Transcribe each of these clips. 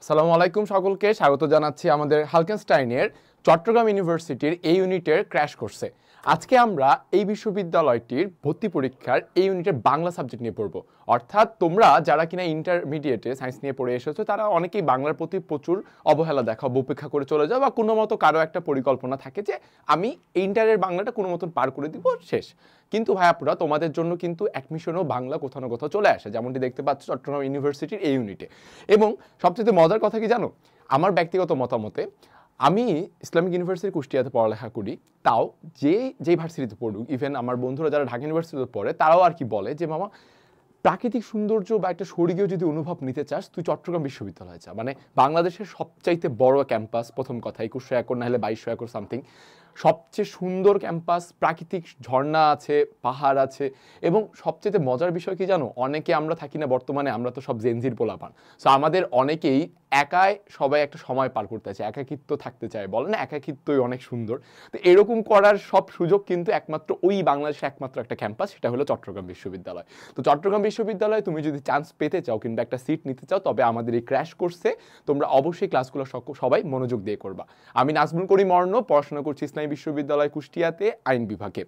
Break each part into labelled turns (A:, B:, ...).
A: আসসালামু আলাইকুম সকলকে স্বাগত জানাচ্ছি আমাদের হালকেনস্টাইনের চট্টগ্রাম ইউনিভার্সিটির এই ইউনিটের ক্র্যাশ কোর্সে। আজকে আমরা এই বিশ্ববিদ্যালয়টির ভর্তি পরীক্ষার এই ইউনিটের বাংলা সাবজেক্ট নিয়ে পড়ব। অর্থাৎ তোমরা যারা কিনা ইন্টারমিডিয়েটে সায়েন্স নিয়ে পড়ে এসেছো তারা অনেকেই বাংলার প্রতি প্রচুর অবহেলা দেখাও, উপেক্ষা করে চলে যাও, বা কোনো মতো কারো একটা পরিকল্পনা থাকে যে আমি ইন্টারের বাংলাটা কোনো মতন পার করে দিব, শেষ। কিন্তু ভাইয়াপুরা তোমাদের জন্য কিন্তু অ্যাডমিশনও বাংলা কোথাও না কোথাও চলে আসে, যেমনটি দেখতে পাচ্ছ চট্টগ্রাম ইউনিভার্সিটির এই ইউনিটে। এবং সবচেয়ে মজার কথা কি জানো, আমার ব্যক্তিগত মতামতে আমি ইসলামিক ইউনিভার্সিটি কুষ্টিয়াতে পড়ালেখা করি, তাও যে ভার্সিটিতে পড়ুক, ইভেন আমার বন্ধুরা যারা ঢাকা ইউনিভার্সিটিতে পড়ে তারাও আর কি বলে যে মামা প্রাকৃতিক সৌন্দর্য বা একটা স্বর্গীয় যদি অনুভব নিতে চাস তুই চট্টগ্রাম বিশ্ববিদ্যালয়ে যা। মানে বাংলাদেশের সবচাইতে বড় ক্যাম্পাস, প্রথম কথা 2100 একর না হলে 2200 একর সামথিং, সবচেয়ে সুন্দর ক্যাম্পাস, প্রাকৃতিক ঝর্ণা আছে, পাহাড় আছে। এবং সবচেয়ে মজার বিষয় কি জানো, অনেকে আমরা থাকি না বর্তমানে, আমরা তো সব জেনজির পোলাপান, সো আমাদের অনেকেই একাই সবাই একটা সময় পার করতে চায়, একাকিত্ব থাকতে চায়, বলে না একাকিত্বই অনেক সুন্দর। তো এরকম করার সব সুযোগ কিন্তু একমাত্র ওই বাংলাদেশে একমাত্র একটা ক্যাম্পাস, সেটা হলো চট্টগ্রাম বিশ্ববিদ্যালয়। তো চট্টগ্রাম বিশ্ববিদ্যালয়ে তুমি যদি চান্স পেতে চাও কিংবা একটা সিট নিতে চাও, তবে আমাদের এই ক্র্যাশ কোর্সে তোমরা অবশ্যই ক্লাসগুলো সবাই মনোযোগ দিয়ে করবা। আমি নাজমুল করিম অর্ণ, পড়াশোনা করছি ইসলামী বিশ্ববিদ্যালয় কুষ্টিয়াতে আইন বিভাগে।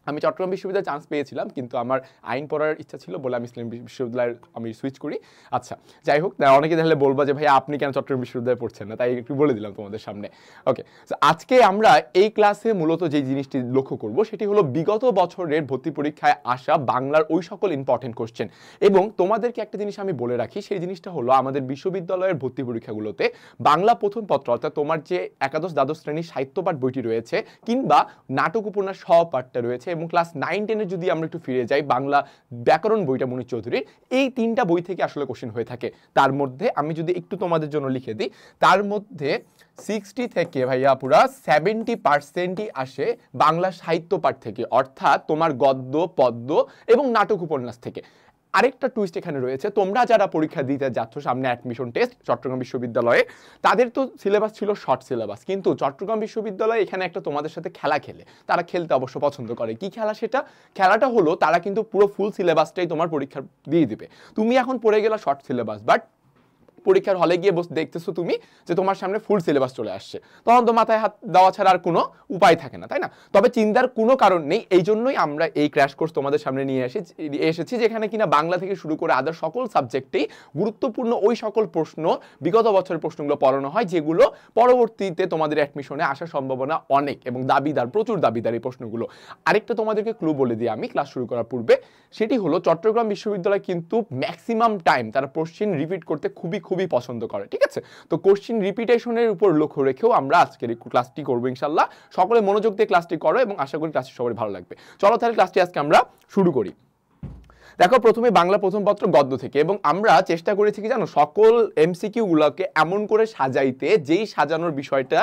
A: আমি চট্টগ্রাম বিশ্ববিদ্যালয়ে চান্স পেয়েছিলাম, কিন্তু আমার আইন পড়ার ইচ্ছা ছিল বলে আমি ইসলামী বিশ্ববিদ্যালয়ে আমি সুইচ করি। আচ্ছা, যাই হোক, অনেকে তাহলে বলবো যে ভাই আপনি কেন চট্টগ্রাম বিশ্ববিদ্যালয়ে পড়ছেন না, তাই একটু বলে দিলাম তোমাদের সামনে। ওকে, আজকে আমরা এই ক্লাসে মূলত যে জিনিসটি লক্ষ্য করব সেটি হলো বিগত বছরের ভর্তি পরীক্ষায় আসা বাংলার ওই সকল ইম্পর্টেন্ট কোশ্চেন। এবং তোমাদেরকে একটা জিনিস আমি বলে রাখি, সেই জিনিসটা হলো আমাদের বিশ্ববিদ্যালয়ের ভর্তি পরীক্ষাগুলোতে বাংলা প্রথম পত্র, অর্থাৎ তোমার যে একাদশ দ্বাদশ শ্রেণীর সাহিত্য পাঠ বইটি রয়েছে কিংবা নাটক উপন্যাস সহপাঠটা রয়েছে, এবং ক্লাস 9-10 যদি আমরা একটু ফিরে যাই বাংলা ব্যাকরণ বইটা মনির চৌধুরীর, এই 3টা বই থেকে আসলে কোশ্চেন হয়ে থাকে। তার মধ্যে আমি যদি একটু তোমাদের জন্য লিখে দিই, তার মধ্যে 60 থেকে ভাইয়া পুরা 70% আসে বাংলা সাহিত্য পাঠ থেকে, অর্থাৎ তোমার গদ্য, পদ্য এবং নাটক উপন্যাস থেকে। আরেকটা টুইস্ট এখানে রয়েছে, তোমরা যারা পরীক্ষা দিতে যাচ্ছ সামনে অ্যাডমিশন টেস্ট চট্টগ্রাম বিশ্ববিদ্যালয়ে, তাদের তো সিলেবাস ছিল শর্ট সিলেবাস, কিন্তু চট্টগ্রাম বিশ্ববিদ্যালয় এখানে একটা তোমাদের সাথে খেলা খেলে, তারা খেলতে অবশ্য পছন্দ করে। কি খেলা সেটা? খেলাটা হলো তারা কিন্তু পুরো ফুল সিলেবাসটাই তোমার পরীক্ষা দিয়ে দিবে। তুমি এখন পড়ে গেলা শর্ট সিলেবাস, বাট পরীক্ষার হলে গিয়ে দেখতেছো তুমি যে তোমার সামনে ফুল সিলেবাস চলে আসছে, তখন তো মাথায় হাত দেওয়া ছাড়া আর কোনো উপায় থাকে না, তাই না? তবে চিন্তার কোনো কারণ নেই, এই জন্যই আমরা এই ক্র্যাশ কোর্স তোমাদের সামনে নিয়ে এসেছি, যেখানে কিনা বাংলা থেকে শুরু করে আদার সকল সাবজেক্টেই গুরুত্বপূর্ণ ওই সকল প্রশ্ন, বিগত বছরের প্রশ্নগুলো পড়ানো হয়, যেগুলো পরবর্তীতে তোমাদের অ্যাডমিশনে আসার সম্ভাবনা অনেক এবং দাবিদার, প্রচুর দাবিদার এই প্রশ্নগুলো। আরেকটা তোমাদেরকে ক্লু বলে দিই আমি ক্লাস শুরু করার পূর্বে, সেটি হলো চট্টগ্রাম বিশ্ববিদ্যালয় কিন্তু ম্যাক্সিমাম টাইম তারা কোশ্চেন রিপিট করতে খুবই পছন্দ করে, ঠিক আছে? তো কোশ্চেন রিপিটেশনের উপর লক্ষ্য রেখেও আমরা আজকের এই ক্লাসটি করবো ইনশাল্লাহ। সকলে মনোযোগ দিয়ে ক্লাসটি করো এবং আশা করি ক্লাসটি সবার ভালো লাগবে। চলো তাহলে ক্লাসটি আজকে আমরা শুরু করি। দেখো, প্রথমে বাংলা প্রথম পত্র গদ্য থেকে, এবং আমরা চেষ্টা করেছি কি জানো, সকল এমসিকিউ গুলোকে এমন করে সাজাইতে যেই সাজানোর বিষয়টা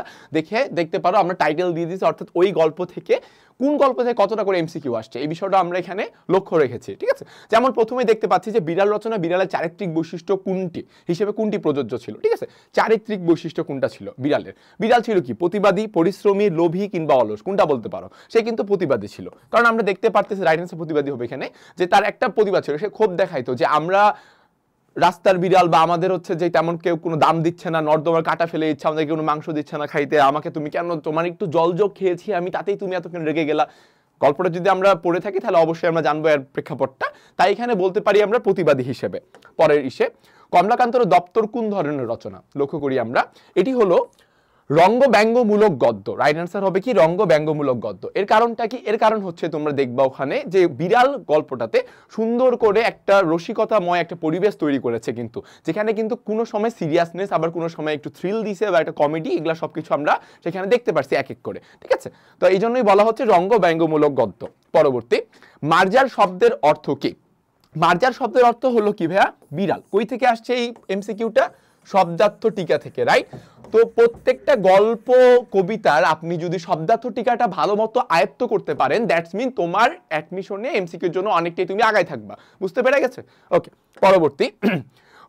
A: দেখতে পারো আমরা টাইটেল দিয়ে দিয়েছি, অর্থাৎ ওই গল্প থেকে কোন গল্প থেকে কতটা করে এমসিকিউ আসছে এই বিষয়টা আমরা এখানে লক্ষ্য রেখেছি, ঠিক আছে? যেমন প্রথমে দেখতে পাচ্ছি যে বিড়াল রচনা, বিড়ালের চারিত্রিক বৈশিষ্ট্য কোনটি হিসেবে কোনটি প্রযোজ্য ছিল, ঠিক আছে? চারিত্রিক বৈশিষ্ট্য কোনটা ছিল বিড়ালের? বিড়াল ছিল কি প্রতিবাদী, পরিশ্রমী, লোভী কিংবা অলস, কোনটা বলতে পারো? সে কিন্তু প্রতিবাদী ছিল, কারণ আমরা দেখতে পারতেছি রাইট অ্যান্সার প্রতিবাদী হবে এখানে, যে তার একটা প্রতিবাদ ছিল, সে ক্ষোভ দেখাইতো যে আমরা রাস্তার বিড়াল, বা আমাদের হচ্ছে যে তেমন কেউ কোনো দাম দিচ্ছে না, নর্দমার কাটা ফেলে ইচ্ছা, আমাদের কোনো মাংস দিচ্ছে না খাইতে, আমাকে তুমি কেন, তোমার একটু জলযোগ খেয়েছি আমি তাতেই তুমি এতক্ষণ রেগে গেলা। গল্পটা যদি আমরা পড়ে থাকি তাহলে অবশ্যই আমরা জানবো এর প্রেক্ষাপটটা, তাই এখানে বলতে পারি আমরা প্রতিবাদী হিসেবে। পরের কমলাকান্তর দপ্তর কোন ধরনের রচনা? লক্ষ্য করি আমরা, এটি হলো রঙ্গব্যঙ্গমূলক গদ্য। রাইট অ্যান্সার হবে কি রঙ্গব্যঙ্গমূলক গদ্য। এর কারণটা কি? এর কারণ হচ্ছে তোমরা দেখবা ওখানে যে বিড়াল গল্পটাতে সুন্দর করে একটা রসিকতাময় একটা পরিবেশ তৈরি করেছে, কিন্তু যেখানে কিন্তু কোনো সময় সিরিয়াসনেস, আবার কোনো সময় একটু থ্রিল দিছে বা একটা কমেডি, এগুলা সবকিছু আমরা সেখানে দেখতে পারছি এক এক করে, ঠিক আছে? তো এই জন্যই বলা হচ্ছে রঙ্গব্যঙ্গমূলক গদ্য। পরবর্তী, মার্জার শব্দের অর্থ কি? মার্জার শব্দের অর্থ হলো কি ভাইয়া? বিড়াল। কই থেকে আসছে এই এমসিকিউটা? শব্দার্থ টিকা থেকে, রাইট? তো প্রত্যেকটা গল্প কবিতার আপনি যদি শব্দার্থ টিকাটা ভালো মতো আয়ত্ত করতে পারেন, দ্যাটস মিন তোমার অ্যাডমিশনে এমসিকিউর জন্য অনেকটাই তুমি আগায় থাকবা। বুঝতে পেরে গেছে? ওকে, পরবর্তী,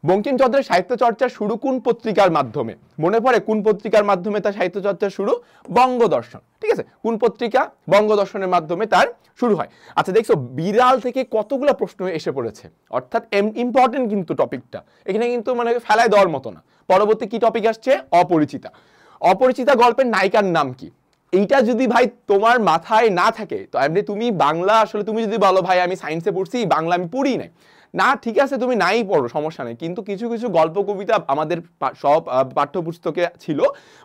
A: বঙ্কিমচন্দ্রের সাহিত্য চর্চা শুরু কোন পত্রিকার মাধ্যমে? মনে পড়ে কোন পত্রিকার মাধ্যমে তার সাহিত্য চর্চা শুরু? বঙ্গদর্শন। ঠিক আছে, কোন পত্রিকা? বঙ্গদর্শনের মাধ্যমে তার শুরু হয়। আচ্ছা দেখছো বিড়াল থেকে কতগুলো প্রশ্ন এসে পড়েছে, অর্থাৎ ইম্পর্টেন্ট কিন্তু টপিকটা এখানে কিন্তু মানে ফেলায় দেওয়ার মতো না। পরবর্তী কি টপিক আসছে? অপরিচিতা। অপরিচিতা গল্পের নায়িকার নাম কি? এইটা যদি ভাই তোমার মাথায় না থাকে তো এমনি তুমি বাংলা আসলে তুমি যদি বলো ভাই আমি সায়েন্সে পড়ছি বাংলা আমি পড়ি নাই, না ঠিক আছে তুমি নাই পড়ো সমস্যা নেই, কিন্তু কিছু কিছু গল্প কবিতা আমাদের সব পাঠ্যপুস্তকে ছিল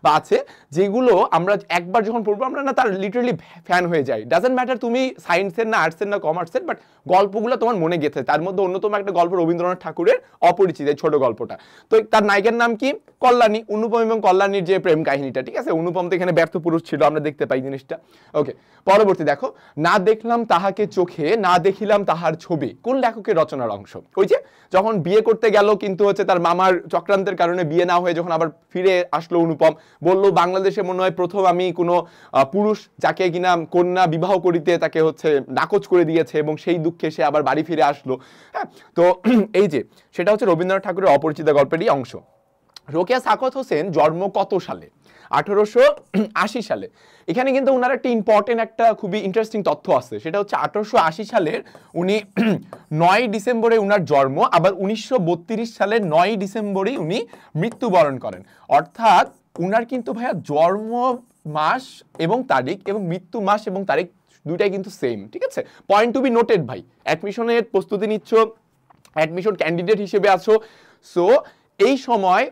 A: বা আছে যেগুলো আমরা একবার যখন পড়বো আমরা না তার লিটারালি ফ্যান হয়ে যাই। ডাজেন্ট ম্যাটার তুমি সায়েন্সের না আর্টসের না কমার্সের, বাট গল্পগুলো তোমার মনে গেছে। তার মধ্যে অন্যতম একটা গল্প রবীন্দ্রনাথ ঠাকুরের অপরিচিত ছোট গল্পটা। তো তার নায়িকার নাম কি? কল্যাণী। অনুপম এবং কল্যাণীর যে প্রেম কাহিনীটা, ঠিক আছে, অনুপম তো এখানে ব্যর্থ পুরুষ ছিল, আমরা দেখতে পাই জিনিসটা। ওকে, পরবর্তী দেখো, না দেখলাম তাহাকে চোখে, না দেখিলাম তাহার ছবি কোন লেখকের রচনার অংশ? ওই যে যখন বিয়ে করতে গেল কিন্তু হচ্ছে তার মামার চক্রান্তের কারণে বিয়ে না হয়ে যখন আবার ফিরে আসলো অনুপম, বলল বাংলাদেশে মনে হয় প্রথম আমি কোনো পুরুষ যাকে কিনা কন্যা বিবাহ করিতে তাকে হচ্ছে নাকচ করে দিয়েছে এবং সেই দুঃখে সে আবার বাড়ি ফিরে আসলো। হ্যাঁ, তো এই যে সেটা হচ্ছে রবীন্দ্রনাথ ঠাকুরের অপরিচিতা গল্পেরই অংশ। রোকেয়া সাখাওয়াত হোসেন জন্ম কত সালে? 1880 সালে। এখানে কিন্তু ওনার একটা ইম্পর্টেন্ট একটা খুবই ইন্টারেস্টিং তথ্য আছে, সেটা হচ্ছে 1880 সালের উনি 9 ডিসেম্বরে উনার জন্ম, আবার 1932 সালের 9 ডিসেম্বরেই উনি মৃত্যুবরণ করেন। অর্থাৎ উনার কিন্তু ভাইয়া জন্ম মাস এবং তারিখ এবং মৃত্যু মাস এবং তারিখ দুইটাই কিন্তু সেম। ঠিক আছে, পয়েন্ট টু বি নোটেড ভাই। অ্যাডমিশনের প্রস্তুতি নিচ্ছ, অ্যাডমিশন ক্যান্ডিডেট হিসেবে আছো, সো এই সময়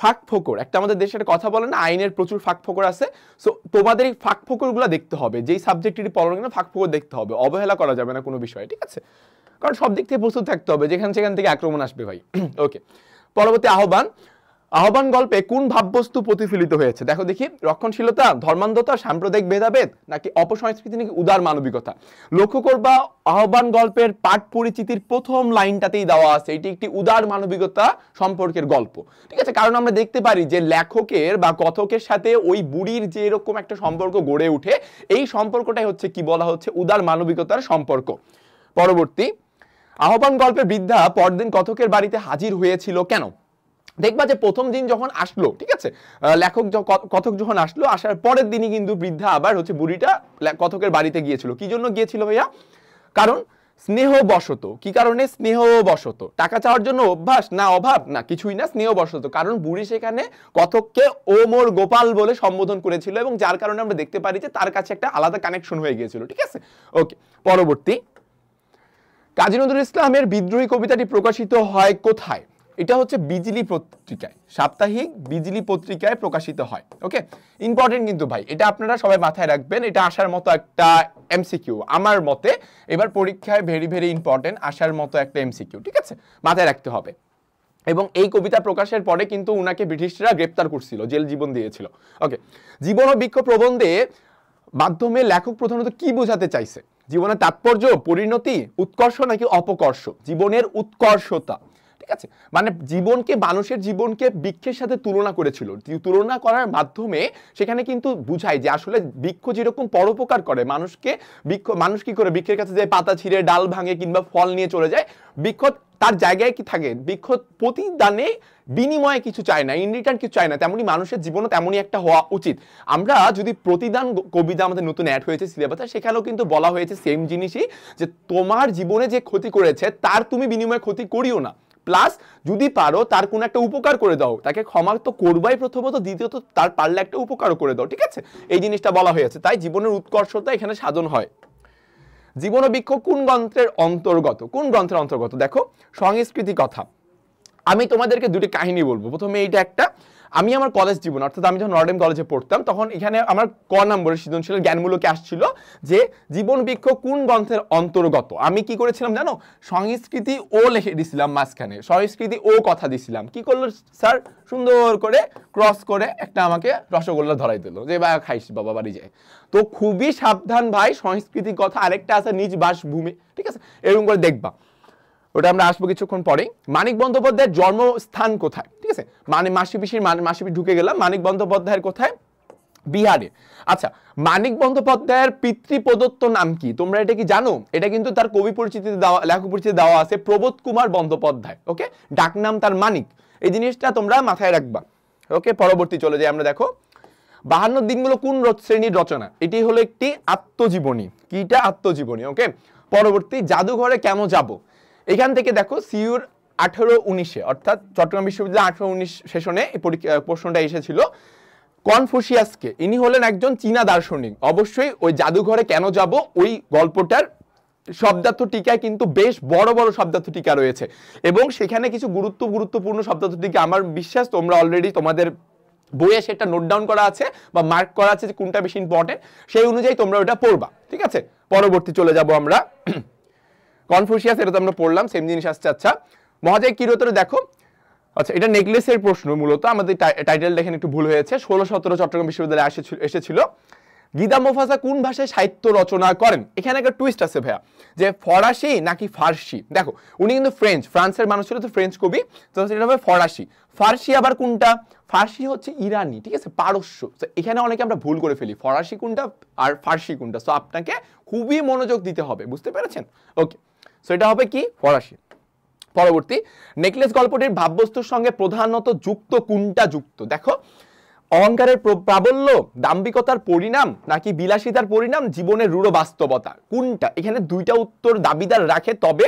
A: ফাঁক ফোকর একটা আমাদের দেশে একটা কথা বলে না, আইনের প্রচুর ফাঁক ফোকর আছে। সো তোমাদের এই ফাঁক ফোকরগুলো দেখতে হবে, যেই সাবজেক্টেরই পড়ো না ফাঁক ফোকর দেখতে হবে, অবহেলা করা যাবে না কোনো বিষয়ে। ঠিক আছে, কারণ সব দিক থেকে প্রস্তুত থাকতে হবে, যেখান সেখান থেকে আক্রমণ আসবে ভাই। ওকে, পরবর্তী আহ্বান। আহ্বান গল্পে কোন ভাববস্তু প্রতিফলিত হয়েছে? দেখো দেখি, রক্ষণশীলতা, ধর্মান্ধতা, সাম্প্রদায়িক ভেদাভেদ, নাকি অপসংস্কৃতি, নাকি উদার মানবিকতা? লক্ষ্য করবা আহ্বান গল্পের পাঠ পরিচিতির প্রথম লাইনটাতেই দেওয়া আছে এটি একটি উদার মানবিকতা সম্পর্কের গল্প। ঠিক আছে, কারণ আমরা দেখতে পারি যে লেখকের বা কথকের সাথে ওই বুড়ির যে এরকম একটা সম্পর্ক গড়ে উঠে, এই সম্পর্কটাই হচ্ছে কি বলা হচ্ছে উদার মানবিকতার সম্পর্ক। পরবর্তী, আহ্বান গল্পে বৃদ্ধা পরদিন কথকের বাড়িতে হাজির হয়েছিল কেন? দেখবা যে প্রথম দিন যখন আসলো, ঠিক আছে, লেখক কথক যখন আসলো, আসার পরের দিনই কিন্তু বৃদ্ধা আবার হচ্ছে বুড়িটা কথকের বাড়িতে গিয়েছিল। কি জন্য গিয়েছিল ভাইয়া? কারণ স্নেহবশত। কি কারণে? স্নেহবশত। টাকা চাওয়ার জন্য অভ্যাস না অভাব না কিছুই না, স্নেহবশত। কারণ বুড়ি সেখানে কথককে ও মোর গোপাল বলে সম্বোধন করেছিল এবং যার কারণে আমরা দেখতে পারি যে তার কাছে একটা আলাদা কানেকশন হয়ে গিয়েছিল। ঠিক আছে, ওকে, পরবর্তী, কাজী নজরুল ইসলামের বিদ্রোহী কবিতাটি প্রকাশিত হয় কোথায়? এটা হচ্ছে বিজলি পত্রিকায়, সাপ্তাহিক বিজলি পত্রিকায় প্রকাশিত হয়। ওকে, ইম্পর্টেন্ট কিন্তু ভাই, এটা আপনারা সবাই মাথায় রাখবেন, এটা আসার মতো একটা এমসিকিউ আমার মতে, এবার পরীক্ষায় ভেরি ভেরি ইম্পর্টেন্ট আসার মতো একটা এমসিকিউ। ঠিক আছে, মাথায় রাখতে হবে। এবং এই কবিতা প্রকাশের পরে কিন্তু উনাকে ব্রিটিশরা গ্রেপ্তার করছিল, জেল জীবন দিয়েছিল। ওকে, জীবন ও বৃক্ষ প্রবন্ধে মাধ্যমে লেখক প্রধানত কি বোঝাতে চাইছে? জীবনের তাৎপর্য, পরিণতি, উৎকর্ষ নাকি অপকর্ষ? জীবনের উৎকর্ষতা। ঠিক আছে, মানে জীবনকে, মানুষের জীবনকে বৃক্ষের সাথে তুলনা করেছিল। তুলনা করার মাধ্যমে সেখানে কিন্তু বুঝায় যে আসলে বৃক্ষ যেরকম পরোপকার করে মানুষকে, মানুষ কি করে বৃক্ষের কাছে যায়, পাতা ছিঁড়ে ডাল ভাঙে কিংবা ফল নিয়ে চলে যায়, বৃক্ষ তার জায়গায় কি থাকে, বৃক্ষ প্রতিদানে বিনিময়ে কিছু চায় না, ইন রিটার্ন কিছু চায় না, তেমনি মানুষের জীবনও তেমনই একটা হওয়া উচিত। আমরা যদি প্রতিদান কবিতা আমাদের নতুন অ্যাড হয়েছে সিলেবাসে, সেখানেও কিন্তু বলা হয়েছে সেম জিনিসই, যে তোমার জীবনে যে ক্ষতি করেছে তার তুমি বিনিময়ে ক্ষতি করিও না, প্লাস যদি পারো তার কোনো একটা উপকার করে দাও, তাকে ক্ষমা তো করবাই প্রথমত, দ্বিতীয়ত তার পারলে একটা উপকারও করে দাও। ঠিক আছে, এই জিনিসটা বলা হয়েছে, তাই জীবনের উৎকর্ষতা এখানে সাধন হয়। জীবন বৃক্ষ কোন গ্রন্থের অন্তর্গত? কোন গ্রন্থের অন্তর্গত? দেখো, সংস্কৃতি কথা। আমি তোমাদেরকে দুটি কাহিনী বলবো। প্রথমে এইটা একটা, আমি আমার কলেজ জীবন অর্থাৎ আমি যখন নর্ডেম কলেজে পড়তাম তখন এখানে আমার ক নম্বরের সৃজনশীল জ্ঞানমূলকে আসছিল যে জীবন বৃক্ষ কোন গ্রন্থের অন্তর্গত। আমি কি করেছিলাম জানো? সংস্কৃতি ও লিখে দিছিলাম, মাঝখানে সংস্কৃতি ও কথা দিছিলাম। কি করলো স্যার? সুন্দর করে ক্রস করে একটা আমাকে রসগোল্লা ধরাই দিল যে বা খাইস বাবা বাড়ি যায়। তো খুবই সাবধান ভাই, সংস্কৃতি কথা আরেকটা আছে নিজ বাসভূমি। ঠিক আছে, এরকম করে দেখবা, ওটা আমরা আসবো কিছুক্ষণ পরে। মানিক বন্দ্যোপাধ্যায়ের জন্মস্থান কোথায়? ঠিক আছে, মানে মাসি পিসির মাসি ঢুকে গেলাম, মানিক বন্দ্যোপাধ্যায়ের কোথায়? বিহারে। আচ্ছা, মানিক বন্দ্যোপাধ্যায়ের পিতৃ প্রদত্ত নাম কি? তোমরা এটা কি জানো? এটা কিন্তু তার কবি পরিচিতিতে দেওয়া, লেখক পরিচিতি দেওয়া আছে, প্রবোধ কুমার বন্দ্যোপাধ্যায়। ওকে, ডাকনাম তার মানিক। এই জিনিসটা তোমরা মাথায় রাখবা। ওকে, পরবর্তী চলে যাই আমরা। দেখো 52 দিনগুলো কোন শ্রেণীর রচনা? এটি হলো একটি আত্মজীবনী। কিটা? আত্মজীবনী। ওকে, পরবর্তী জাদুঘরে কেন যাব? এখান থেকে দেখো সিইউর 1819-এ, অর্থাৎ চট্টগ্রাম বিশ্ববিদ্যালয় 1819 সেশনে এই প্রশ্নটা এসেছিল। কনফুসিয়াসকে, ইনি হলেন একজন চীনা দার্শনিক। অবশ্যই ওই জাদুঘরে কেন যাব ওই গল্পটার শব্দার্থ টিকায় কিন্তু বেশ বড় বড় শব্দার্থ টিকা রয়েছে, এবং সেখানে কিছু গুরুত্বপূর্ণ শব্দার্থ টিকা আমার বিশ্বাস তোমরা অলরেডি তোমাদের বইয়ে সেটা নোট ডাউন করা আছে বা মার্ক করা আছে যে কোনটা বেশি ইম্পর্টেন্ট, সেই অনুযায়ী তোমরা ওটা পড়বা। ঠিক আছে, পরবর্তী চলে যাব আমরা। কনফুসিয়াস, এটা তো আমরা পড়লাম, সেম জিনিস আসছে। আচ্ছা, মহাজয় কিরোতরে দেখো, আচ্ছা এটা নেকলেসের প্রশ্ন মূলত, আমাদের টাইটেল দেখেন একটু ভুল হয়েছে। 1617 চট্টগ্রাম বিশ্ববিদ্যালয়ে এসেছিল। গীতা মোফাসা কোন ভাষায় সাহিত্য রচনা করেন? এখানে একটা টুইস্ট আছে ভাইয়া, যে ফরাসি নাকি ফার্সি। দেখো উনি কিন্তু ফ্রান্সের মানুষ ছিল, তো ফ্রেঞ্চ কবি, তো সেটা হবে ফরাসি। ফার্সি আবার কোনটা? ফার্সি হচ্ছে ইরানি, ঠিক আছে, পারস্য। তো এখানে অনেকে আমরা ভুল করে ফেলি, ফরাসি কোনটা আর ফার্সি কোনটা। সো আপনাকে খুবই মনোযোগ দিতে হবে, বুঝতে পেরেছেন? ওকে, সো এটা হবে কি? ফরাসি। পরবর্তী, নেকলেস গল্পটির ভাববস্তুর সঙ্গে প্রধানত যুক্ত কোনটা যুক্ত? দেখো অহংকারের প্রাবল্য, দাম্ভিকতার পরিণাম, নাকি বিলাসিতার পরিণাম, জীবনের রূঢ় বাস্তবতা, কোনটা? এখানে দুইটা উত্তর দাবিদার রাখে, তবে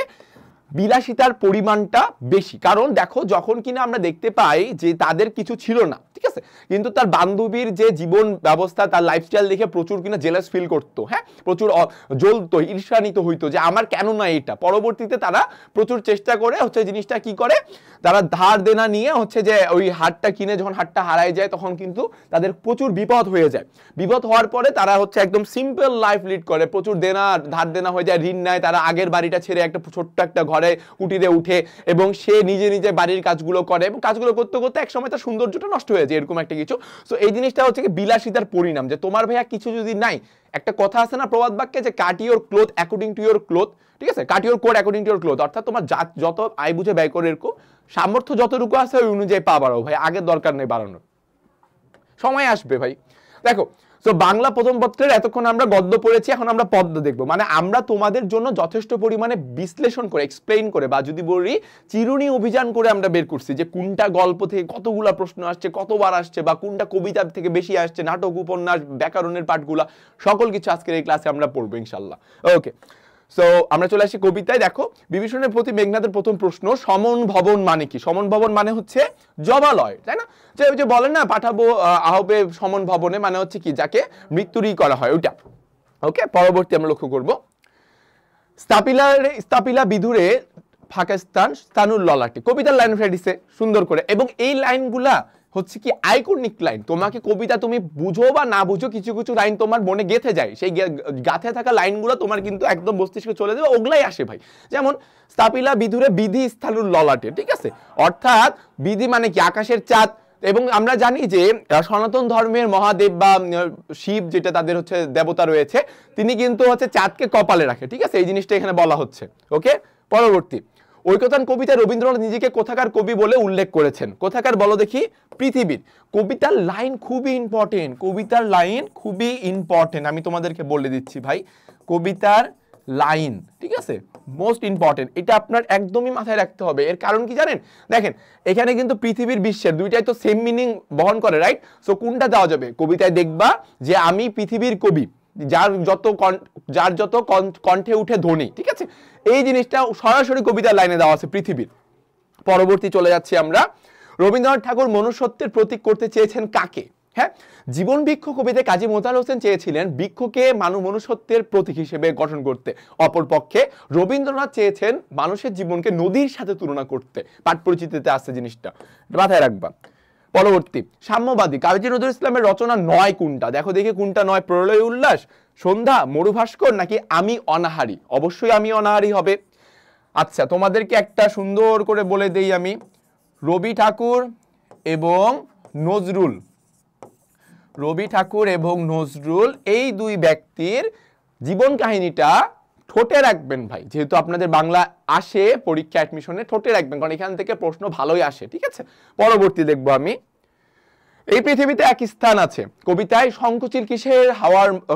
A: বিলাসিতার পরিমাণটা বেশি। কারণ দেখো যখন কিনা আমরা দেখতে পাই যে তাদের কিছু ছিল না, ঠিক আছে, কিন্তু তার বান্ধবীর যে জীবন ব্যবস্থা, তার লাইফস্টাইল দেখে প্রচুর কিনা জেলাস ফিল করতো, হ্যাঁ, প্রচুর জ্বলতো, ঈর্ষান্বিত হইতো যে আমার কেন না এটা। পরবর্তীতে তারা প্রচুর চেষ্টা করে হচ্ছে জিনিসটা কি করে, তারা ধার দেনা নিয়ে হচ্ছে যে ওই হাটটা কিনে যখন হাটটা হারায় যায় তখন কিন্তু তাদের প্রচুর বিপদ হয়ে যায়। বিপদ হওয়ার পরে তারা হচ্ছে একদম সিম্পল লাইফ লিড করে, প্রচুর ধার দেনা হয়ে যায়, ঋণ নেয়, তারা আগের বাড়িটা ছেড়ে একটা ছোট্ট একটা ঘরে কুটিরে উঠে, এবং সে নিজে নিজে বাড়ির কাজগুলো করে, এবং কাজগুলো করতে করতে এক সময় তার সৌন্দর্যটা নষ্ট হয়ে যায়, এরকম একটা কিছু। সো এই জিনিসটা হচ্ছে কি বিলাসিতার পরিণাম, যে তোমার ভাইয়া কিছু যদি নাই, একটা কথা আছে না প্রবাদ বাক্যে, যে cut your cloth according to your cloth, ঠিক আছে, cut your coat according to your cloth, অর্থাৎ তোমার যত আয় বুঝে ব্যয় করে এরকম সামর্থ্য যতটুকু আছে ওই অনুযায়ী পা বাড়াও ভাই, আগের দরকার নেই বাড়ানোর, সময় আসবে ভাই। দেখো তো বাংলা প্রথম পত্রের এতক্ষণ আমরা গদ্য পড়েছি, এখন আমরা পদ্য দেখবো। মানে আমরা তোমাদের জন্য যথেষ্ট পরিমাণে বিশ্লেষণ করে, এক্সপ্লেইন করে, বা যদি বলি চিরুনি অভিযান করে আমরা বের করছি যে কোনটা গল্প থেকে কতগুলা প্রশ্ন আসছে, কতবার আসছে, বা কোনটা কবিতা থেকে বেশি আসছে, নাটক, উপন্যাস, ব্যাকরণের পাঠগুলা, সকল কিছু আজকের এই ক্লাসে আমরা পড়বো ইনশাল্লাহ। ওকে, সো আমরা চলে আসি কবিতায়। দেখো বিভীষণের প্রতি মেঘনাদের প্রথম প্রশ্ন, সমন ভবন মানে কি? সমন ভবন মানে হচ্ছে জবালয়, তাই না? যে বলেন না পাঠাবো আহবে সমন ভবনে, মানে হচ্ছে কি যাকে মৃত্যুরই করা হয় ওইটা। ওকে, পরবর্তী আমরা লক্ষ্য করব, স্তাপিলা বিধুরে পাকিস্তান স্তানুর ললাটে, কবিতার লাইন উঠে দিছে সুন্দর করে, এবং এই লাইনগুলা হচ্ছে কি আইকনিক লাইন। তোমাকে কবিতা তুমি বুঝো বা না বুঝো, কিছু কিছু লাইন তোমার মনে গেঁথে যায়, সেই গাঁথে থাকা লাইনগুলো তোমার কিন্তু একদম মস্তিষ্কে চলে যাবে, ওগুলাই আসে ভাই। যেমন স্তাপিলা বিধুরে বিধি স্থানুর ললাটে, ঠিক আছে, অর্থাৎ বিধি মানে কি আকাশের চাঁদ, এবং আমরা জানি যে সনাতন ধর্মের মহাদেব বা শিব, যেটা তাদের হচ্ছে দেবতা রয়েছে, তিনি কিন্তু হচ্ছে চাঁদকে কপালে রাখে, ঠিক আছে, এই জিনিসটা এখানে বলা হচ্ছে। ওকে, পরবর্তী, ঐকতান কবিতায় রবীন্দ্রনাথ নিজেকে কোথাকার কবি বলে উল্লেখ করেছেন? কোথাকার বলো দেখি? পৃথিবীর। কবিতার লাইন খুবই ইম্পর্টেন্ট, কবিতার লাইন খুবই ইম্পর্টেন্ট, আমি তোমাদেরকে বলে দিচ্ছি ভাই, কবিতার লাইন, ঠিক আছে, মোস্ট ইম্পর্টেন্ট, এটা আপনার একদমই মাথায় রাখতে হবে। এর কারণ কি জানেন? দেখেন এখানে কিন্তু পৃথিবীর, বিশ্বের দুইটাই তো সেম মিনিং বহন করে, রাইট? সো কোনটা দেওয়া যাবে? কবিতায় দেখবা যে আমি পৃথিবীর কবি, যার যত কণ্ঠে উঠে ধ্বনি, ঠিক আছে, এই জিনিসটা সরাসরি কবিতার লাইনে দেওয়া আছে পৃথিবীর। পরবর্তী চলে যাচ্ছি আমরা, রবীন্দ্রনাথ ঠাকুর মনুষ্যত্বের প্রতীক করতে চেয়েছেন কাকে? হ্যাঁ, জীবন বৃক্ষ কবিতায় কাজী মোতাহার হোসেন চেয়েছিলেন বৃক্ষকে মনুষ্যত্বের প্রতীক হিসেবে গঠন করতে, অপরপক্ষে রবীন্দ্রনাথ চেয়েছেন মানুষের জীবনকে নদীর সাথে তুলনা করতে। পাঠ পরিচিতিতে আসছে জিনিসটা, মাথায় রাখবা। পরবর্তী, সাম্যবাদী কাজী নজরুল ইসলামের রচনা নয় কোনটা? দেখো দেখি কোনটা নয়, প্রলয় উল্লাস, সন্ধ্যা, মরুভাস্কর, নাকি আমি অনাহারী? অবশ্যই আমি অনাহারী হবে। আচ্ছা তোমাদেরকে একটা সুন্দর করে বলে দেই আমি, রবি ঠাকুর এবং নজরুল, রবি ঠাকুর এবং নজরুল এই দুই ব্যক্তির জীবন কাহিনীটা ঠোঁটে রাখবেন ভাই, যেহেতু আপনাদের বাংলা আসে পরীক্ষা অ্যাডমিশনে, ঠোঁটে রাখবেন, কারণ এখান থেকে প্রশ্ন ভালোই আসে, ঠিক আছে। পরবর্তী দেখবো আমি, এই পৃথিবীতে এক স্থান আছে, কবিতায় সংকুচিল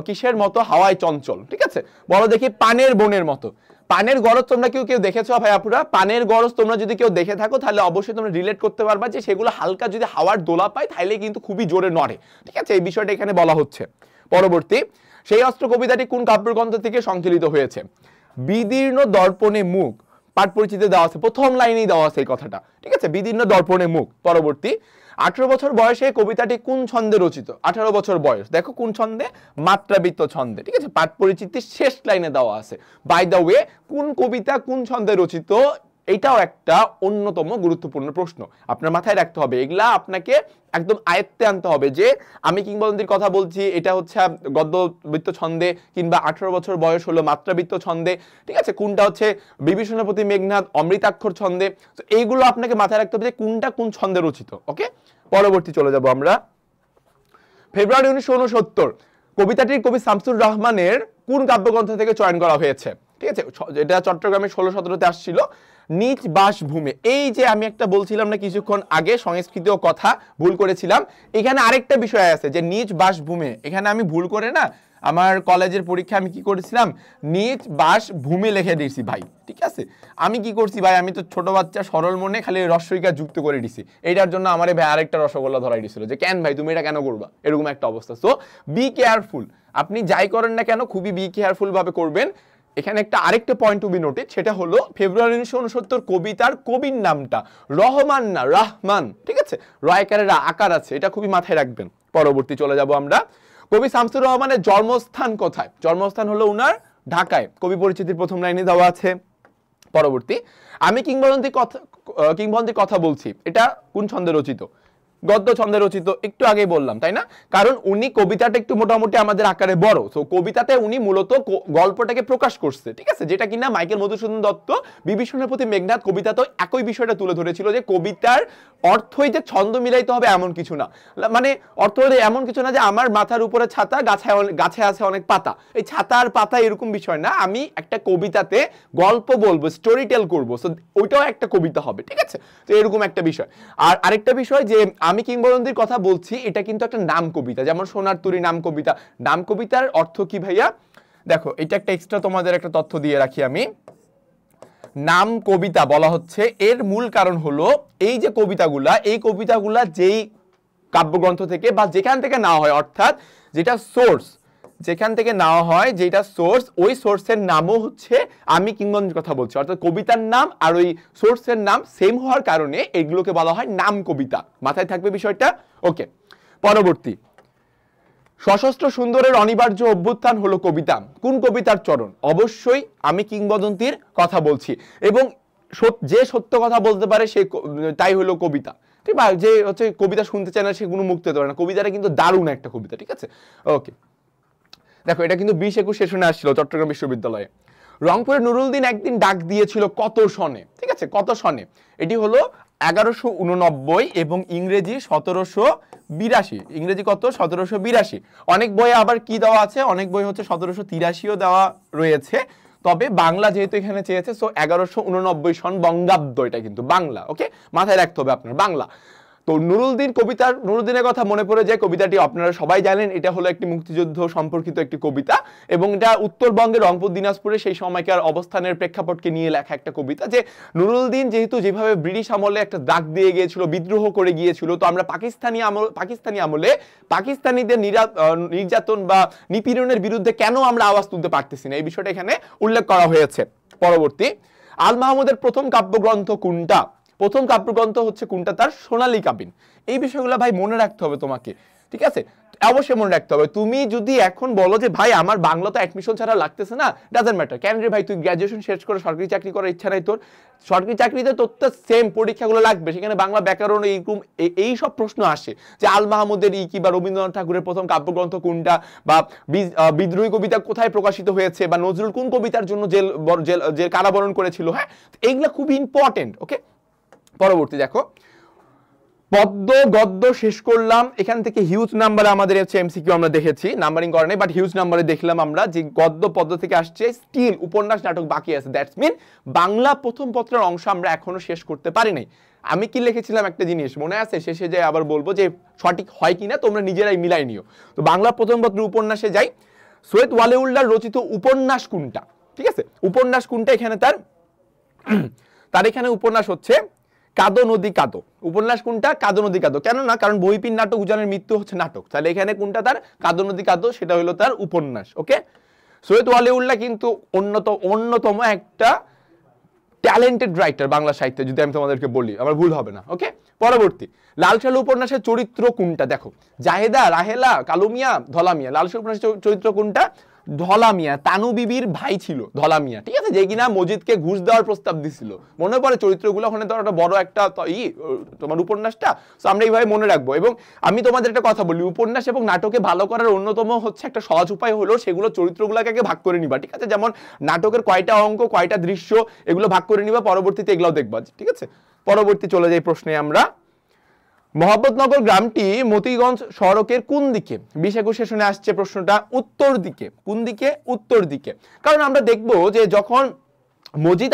A: কিসের মতো হাওয়ায় চঞ্চল। ঠিক আছে, বলো দেখি। পানের বনের মতো। পানের গরজ তোমরা কেউ দেখেছো ভাই আপুরা? পানের গরজ তোমরা যদি কেউ দেখে থাকো তাহলে অবশ্যই তোমরা রিলেট করতে পারবা যে সেগুলো হালকা যদি হাওয়ার দোলা পায় তাহলে কিন্তু খুবই জোরে নড়ে। ঠিক আছে, এই বিষয়টা এখানে বলা হচ্ছে। পরবর্তী, সেই অস্ত্র কবিতাটি কোন কাব্যগ্রন্থ থেকে সংকলিত হয়েছে? বিদীর্ণ দর্পণে মুখ, পাঠ পরিচিতি দেওয়া আছে, প্রথম লাইনেই দেওয়া আছে এই কথাটা। ঠিক আছে, বিদীর্ণ দর্পণে মুখ। পরবর্তী, 18 বছর বয়সে কবিতাটি কোন ছন্দে রচিত? 18 বছর বয়স, দেখো কোন ছন্দে? মাত্রাবৃত্ত ছন্দে। ঠিক আছে, পাঠ পরিচিতির শেষ লাইনে দেওয়া আছে। বাই দ্য ওয়ে, কোন কবিতা কোন ছন্দে রচিত এটাও একটা অন্যতম গুরুত্বপূর্ণ প্রশ্ন, আপনার মাথায় রাখতে হবে। এগুলা আপনাকে একদম আয়ত্তে আনতে হবে যে আমি কিংবদন্তির কথা বলছি, এটা হচ্ছে গদ্যবৃত্ত ছন্দে, কিংবা 18 বছর বয়স হলো মাত্রাবৃত্ত ছন্দে। ঠিক আছে, কোনটা হচ্ছে বিভীষণপতি মেঘনাদ অমৃতাক্ষর ছন্দে। তো এইগুলো আপনাকে মাথায় রাখতে হবে যে কোনটা কোন ছন্দে রচিত। ওকে, পরবর্তী চলে যাব আমরা। ফেব্রুয়ারি 1969 কবিতাটির কবি শামসুর রহমানের কোন কাব্যগ্রন্থ থেকে চয়ন করা হয়েছে? ঠিক আছে, এটা চট্টগ্রামে 16-17তে আসছিল। নিজ বাসভূমে। এই যে আমি একটা বলছিলাম না কিছুক্ষণ আগে, সংস্কৃত কথা ভুল করেছিলাম। এখানে আরেকটা বিষয় আছে যে নিজ বাসভূমে, এখানে আমি ভুল করে না, আমার কলেজের পরীক্ষা আমি কি করেছিলাম, নিজ বাসভূমে লিখে দিয়েছি ভাই। ঠিক আছে, আমি কি করছি ভাই, আমি তো ছোট বাচ্চা সরল মনে খালি রস্বইকার যুক্ত করে দিছি। এইটার জন্য আমার ভাই আরেকটা রসগোল্লা ধরাই দিছিল যে কেন ভাই তুমি এটা কেন করবা, এরকম একটা অবস্থা। সো বি কেয়ারফুল, আপনি যাই করেন না কেন খুবই বি কেয়ারফুল ভাবে করবেন। এখানে আরেকটা পয়েন্ট টু বি নোটেড, সেটা হলো ফেব্রুয়ারি 1969 কবিতার কবির নামটা রহমান না রাহমান। ঠিক আছে, রয়কারের আকার আছে, এটা খুবই মাথায় রাখবেন। পরবর্তী চলে যাব আমরা। কবি শামসুর রহমানের জন্মস্থান কোথায়? জন্মস্থান হলো উনার ঢাকায়, কবি পরিচিতির প্রথম লাইনে দেওয়া আছে। পরবর্তী, আমি কিংবদন্তির কথা বলছি, এটা কোন ছন্দে রচিত? গদ্য ছন্দে রচিত, একটু আগেই বললাম তাই না? কারণ উনি কবিতাটা একটু মোটামুটি আমাদের আকারে বড়, তো কবিতাতে উনি মূলত গল্পটাকে প্রকাশ করছে। ঠিক আছে, যেটা কিনা মাইকেল মধুসূদন দত্ত বিভীষণের প্রতি মেঘনাদ কবিতাতে একই বিষয়টা তুলে ধরেছিল যে কবিতার অর্থই যে ছন্দ মিলাইতে হবে এমন কিছু না, মানে অর্থ হলে এমন কিছু না যে আমার মাথার উপরে ছাতা, গাছে আছে অনেক পাতা, এই ছাতা আর পাতা এরকম বিষয় না। আমি একটা কবিতাতে গল্প বলবো, স্টোরি টেল করবো, সো ওইটাও একটা কবিতা হবে। ঠিক আছে, তো এরকম একটা বিষয়। আর আরেকটা বিষয় যে আমি কিংবদন্তির কথা বলছি, এটা কিন্তু একটা নাম কবিতা, যেমন সোনার তরী নাম কবিতা। নাম কবিতার অর্থ কি ভাইয়া? দেখো, এটা একটা এক্সট্রা তোমাদের একটা তথ্য দিয়ে রাখি আমি। নাম কবিতা বলা হচ্ছে এর মূল কারণ হলো এই যে কবিতাগুলা যেই কাব্যগ্রন্থ থেকে বা যেখান থেকে নেওয়া হয়, অর্থাৎ যেটা সোর্স, যেখান থেকে নেওয়া হয়, যেটা সোর্স, ওই সোর্সের নামও হচ্ছে আমি কিংবদন্তির কথা বলছি, অর্থাৎ কবিতার নাম আর ওই সোর্সের নাম সেম হওয়ার কারণে এগুলোকে বলা হয় নাম কবিতা। মাথায় থাকবে বিষয়টা। ওকে, পরবর্তী, সশস্ত্র সুন্দরের অনিবার্য অভ্যুত্থান হলো কবিতা। কোন কবিতার চরণ? অবশ্যই আমি কিংবদন্তির কথা বলছি, এবং যে সত্য কথা বলতে পারে সে তাই হলো কবিতা। ঠিক আছে, যে হচ্ছে কবিতা শুনতে চায় না সে কোনো মুক্তি হতে পারে না। কবিতাটা কিন্তু দারুণ একটা কবিতা। ঠিক আছে, ওকে, দেখো এটা কিন্তু 20-21 সেশনে আসছিল চট্টগ্রাম বিশ্ববিদ্যালয়ে। রংপুরের নুরুল দিন একদিন ডাক দিয়েছিল কত সনে? ঠিক আছে, কত সনে? এটি হলো 1189 এবং ইংরেজি 1782। ইংরেজি কত? 1782। অনেক বইয়ে আবার কি দেওয়া আছে, অনেক বই হচ্ছে 1783ও দেওয়া রয়েছে, তবে বাংলা যেহেতু এখানে চেয়েছে, সো 1189 সন বঙ্গাব্দ, এটা কিন্তু বাংলা। ওকে, মাথায় রাখতে হবে আপনার বাংলা। তো নুরুদ্দিনের কথা মনে পড়ে যায়, কবিতাটি আপনারা সবাই জানেন, এটা হলো একটি মুক্তিযুদ্ধ সম্পর্কিত একটি কবিতা, এবং এটা উত্তরবঙ্গের রংপুর দিনাজপুরে সেই সময়কার অবস্থানের প্রেক্ষাপটকে নিয়ে লেখা একটা কবিতা। যে নুরুদ্দিন যেহেতু যেভাবে ব্রিটিশ আমলে একটা দাগ দিয়ে গিয়েছিল, বিদ্রোহ করে গিয়েছিল, তো আমরা পাকিস্তানি আমলে পাকিস্তানিদের নির্যাতন বা নিপীড়নের বিরুদ্ধে কেন আমরা আওয়াজ তুলতে পারতেছি না, এই বিষয়টা এখানে উল্লেখ করা হয়েছে। পরবর্তী, আল মাহমুদের প্রথম কাব্যগ্রন্থ কোনটা? প্রথম কাব্যগ্রন্থ হচ্ছে কোনটা তার? সোনালী কাবিন। এই বিষয়গুলো ভাই মনে রাখতে হবে তোমাকে। ঠিক আছে, অবশ্যই মনে রাখতে হবে। তুমি যদি এখন বলো যে ভাই আমার বাংলা তো অ্যাডমিশন ছাড়া লাগতেছে না, ডাজন্ট ম্যাটার। কেন রে ভাই, তুই গ্র্যাজুয়েশন শেষ করে সরকারি চাকরি করার ইচ্ছা নাই তোর? সরকারি চাকরিতে তোর তো সেম পরীক্ষাগুলো লাগবে, সেখানে বাংলা ব্যাকরণ এই সব প্রশ্ন আসে যে আল মাহমুদের কি বা রবীন্দ্রনাথ ঠাকুরের প্রথম কাব্যগ্রন্থ কোনটা, বা বিদ্রোহী কবিতা কোথায় প্রকাশিত হয়েছে, বা নজরুল কোন কবিতার জন্য জেল কারাবরণ করেছিল। হ্যাঁ, এইগুলো খুব ইম্পর্টেন্ট। ওকে, পরবর্তী দেখো, পদ্য গদ্য শেষ করলাম, এখান থেকে হিউজ নাম্বারে আমাদের হচ্ছে এমসিকিউ আমরা দেখেছি, নাম্বারিং করা নেই বাট হিউজ নাম্বারে দেখলাম আমরা যে গদ্য পদ্য থেকে আসছে, স্টিল উপন্যাস নাটক বাকি আছে। দ্যাটস মিন বাংলা প্রথম পত্রের অংশ আমরা এখনো শেষ করতে পারি নাই। আমি কি লিখেছিলাম একটা জিনিস মনে আছে, শেষে যে আবার বলবো যে সঠিক হয় কিনা তোমরা নিজেরাই মিলাই নিও। তো বাংলা প্রথম পত্রের উপন্যাসে যাই। সৈয়দ ওয়ালিউল্লাহ রচিত উপন্যাস কোনটা? ঠিক আছে, উপন্যাস কোনটা? এখানে তার এখানে উপন্যাস হচ্ছে কাদো নদী কাদো। উপন্যাস কোনটা? কাদো নদী কাদো। কেন না? কারণ বইপির নাটক উজানের মৃত্যু হচ্ছে নাটক, তাহলে এখানে কোনটা তার? কাদো নদী কাদো, সেটা হলো তার উপন্যাস। ওকে, সৈয়দ ওয়ালিউল্লাহ কিন্তু অন্যতম একটা ট্যালেন্টেড রাইটার বাংলা সাহিত্যে, যদি আমি তোমাদেরকে বলি আমার ভুল হবে না। ওকে, পরবর্তী লাল সালু উপন্যাসের চরিত্র কোনটা? দেখো, জাহেদা, রাহেলা, কালুমিয়া, ধলামিয়া। লাল সালু উপন্যাসের চরিত্র কোনটা? ধলামিয়া, তানু বিবির ভাই ছিল ধলামিয়া, ঠিক আছে, যে কিনা মজিদকে ঘুষ দেওয়ার প্রস্তাব দিছিল। মনে পড়ে চরিত্রগুলো? ওখানে তো একটা বড় একটা তোমার উপন্যাসটা, তো আমরা এইভাবে মনে রাখবো। এবং আমি তোমাদের একটা কথা বলি, উপন্যাস এবং নাটকে ভালো করার অন্যতম হচ্ছে একটা সহজ উপায় হলো সেগুলো চরিত্রগুলোকে আগে ভাগ করে নিবা, ঠিক আছে? যেমন নাটকের কয়টা অঙ্ক, কয়টা দৃশ্য, এগুলো ভাগ করে নিবা, পরবর্তীতে এগুলো দেখবা, ঠিক আছে? পরবর্তী চলে যাই প্রশ্নে আমরা। মোহাম্মদনগর গ্রামটি মতিগঞ্জ সড়কের কোন দিকে? 20-21 সেশনে আসছে প্রশ্নটা, উত্তর দিকে। কোন দিকে? উত্তর দিকে। কারণ আমরা দেখবো যে যখন মজিদ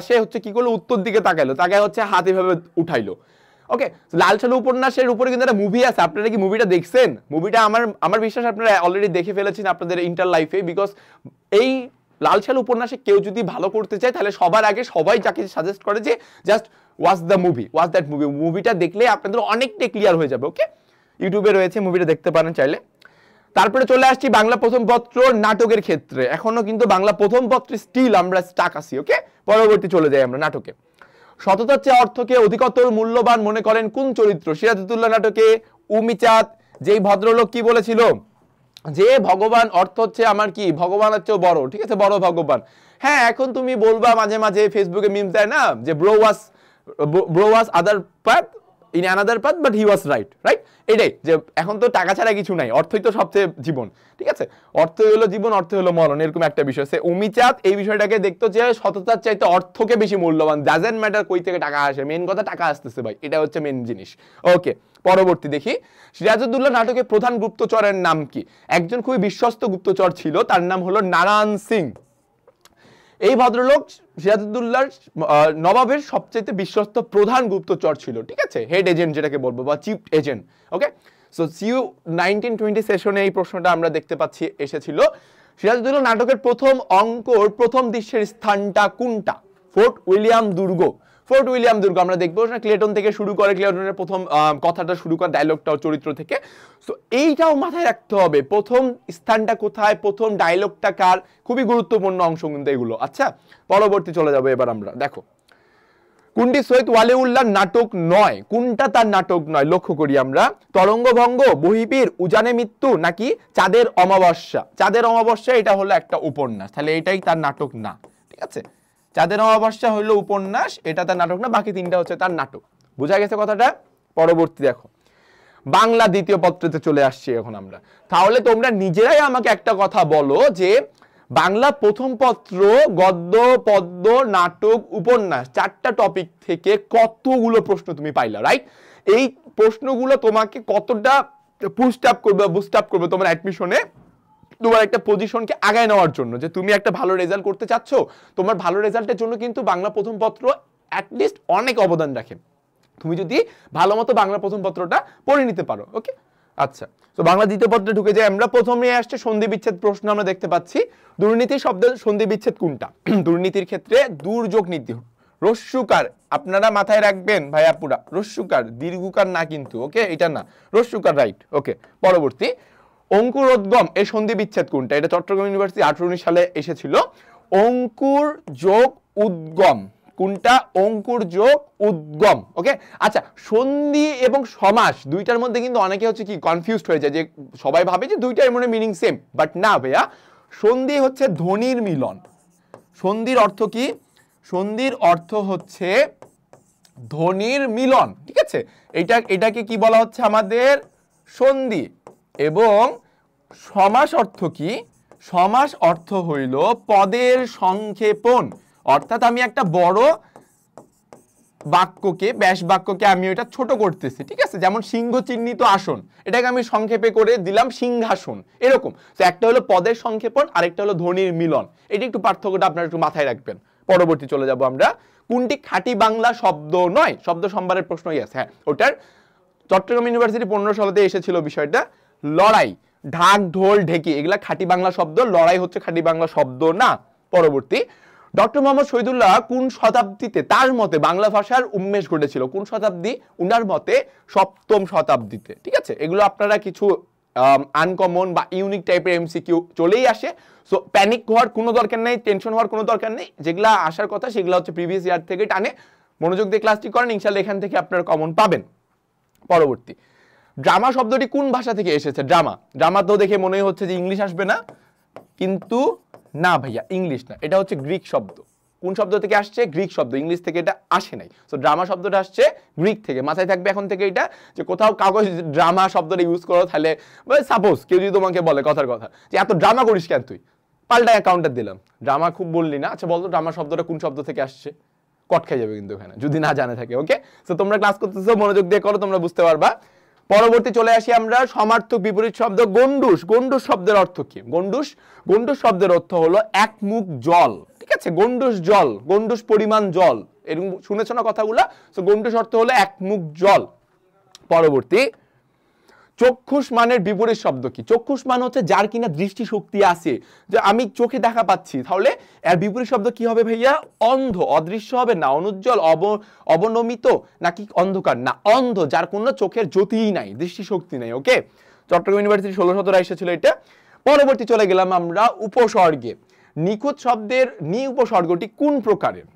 A: আসে হচ্ছে কি করলো, উত্তর দিকে তাকাইলো, তাকায় হচ্ছে হাত এভাবে উঠাইলো। ওকে, লাল সালু উপন্যাসের উপরে কিন্তু একটা মুভি আছে, আপনারা কি মুভিটা দেখছেন? মুভিটা আমার বিশ্বাস আপনারা অলরেডি দেখে ফেলেছেন আপনাদের ইন্টার লাইফে, বিকজ এই লাল সালু উপন্যাসে কেউ যদি ভালো করতে চায় তাহলে সবার আগে সবাই যাকে সাজেস্ট করে যে just watch the movie, watch that movie. মুভিটা দেখলে আপনাদের অনেকটাই ক্লিয়ার হয়ে যাবে। ওকে, ইউটিউবে রয়েছে, মুভিটা দেখতে পারেন চাইলে। তারপরে চলে আসছি বাংলা প্রথম পত্র নাটকের ক্ষেত্রে। এখনো কিন্তু বাংলা প্রথম পত্রে স্টিল আমরা স্টাক আছি। ওকে, পরবর্তী চলে যাই আমরা নাটকে। সততার চেয়ে অর্থকে অধিকতর মূল্যবান মনে করেন কোন চরিত্র? সিরাজউদ্দৌলা নাটকে উমিচাঁদ, যেই ভদ্রলোক কি বলেছিল যে ভগবান অর্থ হচ্ছে আমার কি, ভগবান হচ্ছে বড়, ঠিক আছে, বড় ভগবান। হ্যাঁ, এখন তুমি বলবা মাঝে মাঝে ফেসবুকে মিম দেয় না যে bro was other path in another path but he was right. এটাই যে এখন তো টাকা ছাড়া কিছু নাই, অর্থই তো সবচেয়ে জীবন, ঠিক আছে? অর্থ হলো জীবন, অর্থ হলো মরণ, এরকম একটা বিষয়। সে অমিচাঁদ এই বিষয়টাকে দেখতো যে সততার চাইতে অর্থকে বেশি মূল্যবান, ডাজেন্ট ম্যাটার কই থেকে টাকা আসে, মেন কথা টাকা আসতেছে ভাই, এটা হচ্ছে মেন জিনিস। ওকে, পরবর্তী দেখি। সিরাজউদ্দৌলা নাটকের প্রধান গুপ্তচরের নাম কি? একজন খুবই বিশ্বস্ত গুপ্তচর ছিল, তার নাম হলো নারায়ণ সিং। এই ভদ্রলোক সিরাজউদ্দৌলার নবাবের সবচেয়ে বিশ্বস্ত প্রধান গুপ্তচর ছিল, ঠিক আছে, হেড এজেন্ট যেটাকে বলবো, বা চিফ এজেন্ট। ওকে, সো সিইউ 1920 সেশনে এই প্রশ্নটা আমরা দেখতে পাচ্ছি এসেছিল। সিরাজউদ্দৌলা নাটকের প্রথম অঙ্কর প্রথম দৃশ্যের স্থানটা কোনটা? ফোর্ট উইলিয়াম দুর্গ। ফোর্ট উইলিয়াম দুর্গ আমরা দেখবো, ক্লেটন থেকে শুরু করে, ক্লেটনের প্রথম কথাটা শুরু করে, ডায়লগটাও চরিত্র থেকে। সো এইটাও মাথায় রাখতে হবে, প্রথম স্থানটা কোথায়, প্রথম ডায়লগটা কার, খুবই গুরুত্বপূর্ণ অংশ কিন্তু এগুলো। আচ্ছা, পরবর্তী চলে যাবো এবার আমরা। দেখো, কোনটি সৈয়দ ওয়ালিউল্লাহর নাটক নয়? কোনটা তার নাটক নয়? লক্ষ্য করি আমরা। তরঙ্গভঙ্গ, বহিবীর, উজানে মৃত্যু, নাকি চাঁদের অমাবস্যা? চাঁদের অমাবস্যা এটা হলো একটা উপন্যাস, তাহলে এটাই তার নাটক না, ঠিক আছে? চাঁদের অমাবস্যা হলো উপন্যাস, এটা তার নাটক না, বাকি তিনটা হচ্ছে তার নাটক। বোঝা গেছে কথাটা? পরবর্তী দেখো, বাংলা দ্বিতীয় পত্রতে চলে আসছি এখন আমরা। তাহলে তোমরা নিজেরাই আমাকে একটা কথা বলো যে বাংলা প্রথম পত্র গদ্য, পদ্য, নাটক, উপন্যাস, চারটা টপিক থেকে কতগুলো প্রশ্ন তুমি পাইলা, রাইট? এই প্রশ্নগুলো তোমাকে কতটা পুস্ট আপ করবে, বুস্ট আপ করবে তোমার অ্যাডমিশনে, তোমার একটা পজিশনকে আগায় নেওয়ার জন্য, যে তুমি একটা ভালো রেজাল্ট করতে চাচ্ছ। তোমার ভালো রেজাল্টের জন্য কিন্তু বাংলা প্রথম পত্র অ্যাটলিস্ট অনেক অবদান রাখে, তুমি যদি ভালো মতো বাংলা প্রথম পত্রটা পড়ে নিতে পারো। ওকে, আচ্ছা, তো বাংলা দ্বিতীয় পত্রে ঢুকে যাই আমরা। প্রথমে আসছে সন্ধি বিচ্ছেদ প্রশ্ন আমরা দেখতে পাচ্ছি। দুর্নীতি শব্দের সন্ধি বিচ্ছেদ কোনটা? দুর্নীতির ক্ষেত্রে দুর্যোগ নীতি, রস্যুকার, আপনারা মাথায় রাখবেন ভাই আপুরা, রস্যুকার, দীর্ঘকার না কিন্তু, ওকে, এটা না, রস্যুকার, রাইট। ওকে, পরবর্তী, অঙ্কুরোদ্গম এই সন্ধি বিচ্ছেদ কোনটা? এটা চট্টগ্রাম ইউনিভার্সিটি 1819 সালে এসেছিল। অঙ্কুর যোগ উদ্গম কোনটা? অঙ্কুর যোগ উদ্গম। ওকে, আচ্ছা, সন্ধি এবং সমাস দুইটার মধ্যে কিন্তু অনেকে হচ্ছে কি কনফিউজড হয়ে যায়, যে সবাই ভাবে যে দুইটার মনে মিনিং সেম, বাট না ভাইয়া। সন্ধি হচ্ছে ধ্বনির মিলন। সন্ধির অর্থ কি? সন্ধির অর্থ হচ্ছে ধ্বনির মিলন, ঠিক আছে? এটাকে কি বলা হচ্ছে আমাদের? সন্ধি। এবং সমাস অর্থ কি? সমাস অর্থ হইল পদের সংক্ষেপণ, অর্থাৎ আমি একটা বড় বাক্যকে, ব্যাস বাক্যকে আমি ওটা ছোট করতেছি, ঠিক আছে? যেমন সিংহ চিহ্নিত আসন, এটাকে আমি সংক্ষেপে করে দিলাম সিংহাসন, এরকম। তো একটা হলো পদের সংক্ষেপণ, আরেকটা হলো ধ্বনির মিলন। এটা একটু পার্থক্যটা আপনারা একটু মাথায় রাখবেন। পরবর্তী চলে যাব আমরা, কোনটি খাঁটি বাংলা শব্দ নয়? শব্দ সম্ভারের প্রশ্ন, ইয়েস, হ্যাঁ, ওটার চট্টগ্রাম ইউনিভার্সিটি 15 সালেতে এসেছিল বিষয়টা। লড়াই, ঢাক, ঢোল, ঢেকি, এগুলা খাঁটি বাংলা শব্দ, লড়াই হচ্ছে খাঁটি বাংলা শব্দ না। পরবর্তী, ডক্টর মোহাম্মদ শহীদুল্লাহ কোন শতাব্দীতে তার মতে বাংলা ভাষার উন্মেষ ঘটেছিল? কোন শতাব্দী? উনার মতে 7ম শতাব্দীতে, ঠিক আছে? এগুলো আপনারা কিছু আনকমন বা ইউনিক টাইপের এমসিকিউ চলেই আসে, সো প্যানিক হওয়ার কোনো দরকার নেই, টেনশন হওয়ার কোনো দরকার নেই। যেগুলা আসার কথা সেগুলো হচ্ছে প্রিভিয়াস ইয়ার থেকে টানে, মনোযোগ দিয়ে ক্লাসটি করেন, ইনশাআল্লাহ এখান থেকে আপনারা কমন পাবেন। পরবর্তী, ড্রামা শব্দটি কোন ভাষা থেকে এসেছে? ড্রামা, ড্রামা তো দেখে মনে হচ্ছে যে ইংলিশ আসবে না, কিন্তু না ভাইয়া, ইংলিশ না, এটা হচ্ছে গ্রিক শব্দ। কোন শব্দ থেকে আসছে? গ্রিক শব্দ, ইংলিশ থেকে এটা আসে নাই। সো ড্রামা শব্দটা আসছে গ্রিক থেকে। মাথায় থাকবে এখন থেকে এটা, যে কোথাও কাগজ ড্রামা শব্দটা ইউজ করো, তাহলে সাপোজ কেউ যদি তোমাকে বলে কথার কথা যে এত ড্রামা করিস কেন তুই, পাল্টা কাউন্টার দিলাম, ড্রামা খুব বললি না, আচ্ছা বলতো ড্রামা শব্দটা কোন শব্দ থেকে আসছে? কট খাই যাবে কিন্তু ওখানে যদি না জানে থাকে। ওকে, সো তোমরা ক্লাস করতেছো, মনোযোগ দিয়ে করো, তোমরা বুঝতে পারবা। পরবর্তী চলে আসি আমরা, সমার্থক বিপরীত শব্দ গন্ডুস। গন্ডুস শব্দের অর্থ কি? গন্ডুস, গন্ডুস শব্দের অর্থ হলো এক মুখ জল, ঠিক আছে? গন্ডুস জল, গন্ডুস পরিমাণ জল, এরকম শুনেছো না কথাগুলা? সো গন্ডুস অর্থ হলো এক মুখ জল। পরবর্তী, চক্ষুষ মানের বিপরীত শব্দ কি? চক্ষুষ মান হচ্ছে যার কিনা দৃষ্টি শক্তি আছে, যে আমি চোখে দেখা পাচ্ছি, তাহলে এর বিপরীত শব্দ কি হবে ভাইয়া? অন্ধ, অদৃশ্য হবে না, অনুজ্জ্বল, অবনমিত, নাকি অন্ধকার? না, অন্ধ, যার কোনো চোখের জ্যোতিই নাই, দৃষ্টি শক্তি নাই। ওকে, চট্টগ্রাম ইউনিভার্সিটি 1617 এসেছিল এটা। পরবর্তী চলে গেলাম আমরা উপসর্গে। নিখুঁত শব্দের নি উপসর্গটি কোন প্রকারের?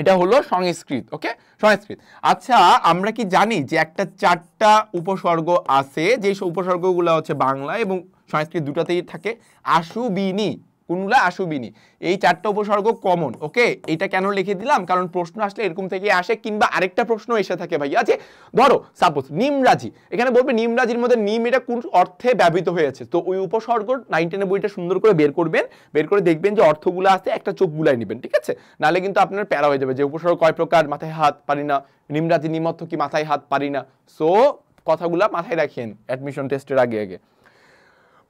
A: এটা হলো সংস্কৃত। ওকে, সংস্কৃত। আচ্ছা, আমরা কি জানি যে একটা 4টা উপসর্গ আছে, যে উপসর্গগুলো হচ্ছে বাংলা এবং সংস্কৃত দুটাতেই থাকে? আশুবিনি, কোনগুলো? আশুবিনি। এই 4টা উপসর্গ কমন। ওকে, এটা কেন লিখে দিলাম? কারণ প্রশ্ন আসলে এরকম থেকে আসে, কিংবা আরেকটা প্রশ্ন এসে থাকে ভাইয়া, যে ধরো সাপোজ নিমরাজি, এখানে বলবে নিমরাজির মধ্যে নিম এটা কোন অর্থে ব্যবহৃত হয়েছে, তো ওই উপসর্গ 9-10 বইটা সুন্দর করে বের করবেন, বের করে দেখবেন যে অর্থগুলো আছে, একটা চোখ বুলাই নেবেন, ঠিক আছে? নাহলে কিন্তু আপনার প্যারা হয়ে যাবে যে উপসর্গ কয় প্রকার, মাথায় হাত পারি না, নিমরাজি নিম অর্থ কি, মাথায় হাত পারি না। সো কথাগুলা মাথায় রাখেন অ্যাডমিশন টেস্টের আগে আগে।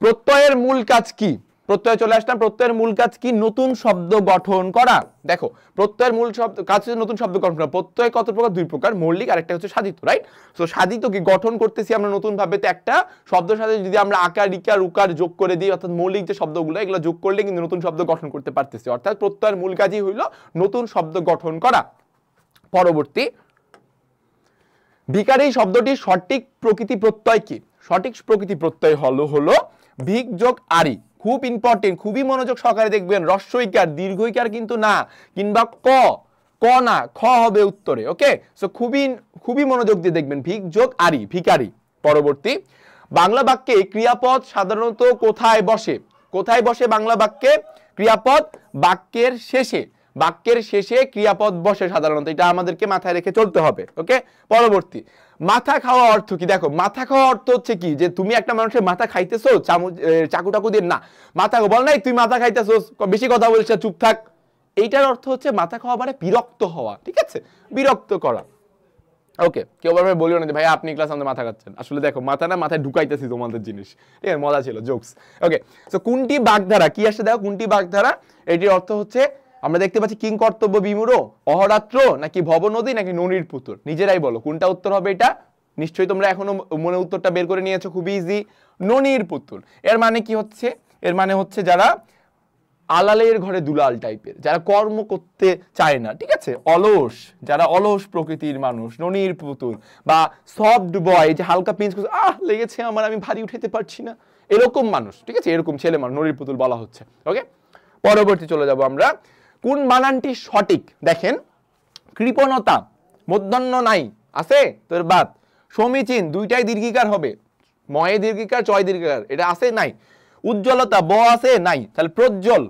A: প্রত্যয়ের মূল কাজ কি? প্রত্যয় চলে আসলাম, প্রত্যয়ের মূল কাজ কি? নতুন শব্দ গঠন করা। দেখো, প্রত্যয়ের মূল শব্দ কাজ হচ্ছে নতুন শব্দ গঠন করা। প্রত্যয় কত প্রকার? 2 প্রকার, মৌলিক আর একটা হচ্ছে সাধিত, রাইট? সো সাধিত কি? গঠন করতেছি আমরা নতুন ভাবে, তো একটা শব্দের সাথে যদি আমরা আকার, ইকার, উকার যোগ করে দিই, অর্থাৎ মৌলিক যে শব্দগুলো, এগুলো যোগ করলে কিন্তু নতুন শব্দ গঠন করতে পারতেছি। অর্থাৎ প্রত্যয়ের মূল কাজই হইল নতুন শব্দ গঠন করা। পরবর্তী, ভিখারি শব্দটির সঠিক প্রকৃতি প্রত্যয় কি? সঠিক প্রকৃতি প্রত্যয় হলো ভিক যোগ আরি। খুব ইম্পর্টেন্ট, খুবই মনোযোগ সহকারে দেখবেন, হ্রস্বইকার, দীর্ঘইকার কিন্তু না, কিংবা ক না, খ হবে উত্তরে। ওকে, সো খুবই মনোযোগ দিয়ে দেখবেন, ভিক যোগ আরি, ভিখারি। পরবর্তী, বাংলা বাক্যে ক্রিয়াপদ সাধারণত কোথায় বসে? কোথায় বসে বাংলা বাক্যে ক্রিয়াপদ? বাক্যের শেষে, বাক্যের শেষে ক্রিয়াপদ বসে সাধারণত, এটা আমাদেরকে মাথায় রেখে চলতে হবে। ওকে, পরবর্তী, মাথা খাওয়া অর্থ কি? দেখো, মাথা খাওয়া অর্থ হচ্ছে কি, যে তুমি একটা মানুষের মাথা খাইতেছো চাকু টাকু দিয়ে না, মাথা বল নাই তুই মাথা খাইতেছো, বেশি কথা বলছিস, চুপ থাক। এইটার অর্থ হচ্ছে মাথা খাওয়া মানে বিরক্ত হওয়া, ঠিক আছে? বিরক্ত করা। ওকে, কেউ ভাবে বলিও না যে ভাই আপনি ক্লাস আমাদের মাথা খাচ্ছেন, আসলে দেখো মাথা না, মাথায় ঢুকাইতেছি তোমাদের জিনিস, ঠিক আছে? মজা ছিল, জোকস। ওকে, সো কোনটি বাগধারা কি আসে? দেখো, কোনটি বাগধারা, এটির অর্থ হচ্ছে আমরা দেখতে পাচ্ছি কিং কর্তব্য বিমূঢ়, অহরাত্র, নাকি ভব নদী, নাকি ননির পুতুল? নিজেরাই বলো কোনটা উত্তর হবে এটা। নিশ্চয়ই তোমরা এখনো মনে উত্তরটা বের করে নিয়েছো, খুবই ইজি, ননির পুতুল। এর মানে কি হচ্ছে? এর মানে হচ্ছে যারা আলালের ঘরে দুলাল টাইপের, যারা কর্ম করতে চায় না, ঠিক আছে? অলস, যারা অলস প্রকৃতির মানুষ, ননির পুতুল। বা সফট বয়, যে হালকা পিঞ্চ করছে, লেগেছে আমার, আমি ভারী উঠাতে পারছি না, এরকম মানুষ, ঠিক আছে? এরকম ছেলে মানুষ ননির পুতুল বলা হচ্ছে। ওকে, পরবর্তী চলে যাব আমরা, কোন বানানটি সঠিক? দেখেন, কৃপণতা, মূর্ধন্য নাই, আছে তোর বাদ। সমীচীন, দুইটাই দীর্ঘিকার হবে, ময়ে দীর্ঘিকার, চয় দীর্ঘিকার, এটা আছে নাই। উজ্জ্বলতা, ব আছে নাই, তাহলে প্রজ্জ্বল,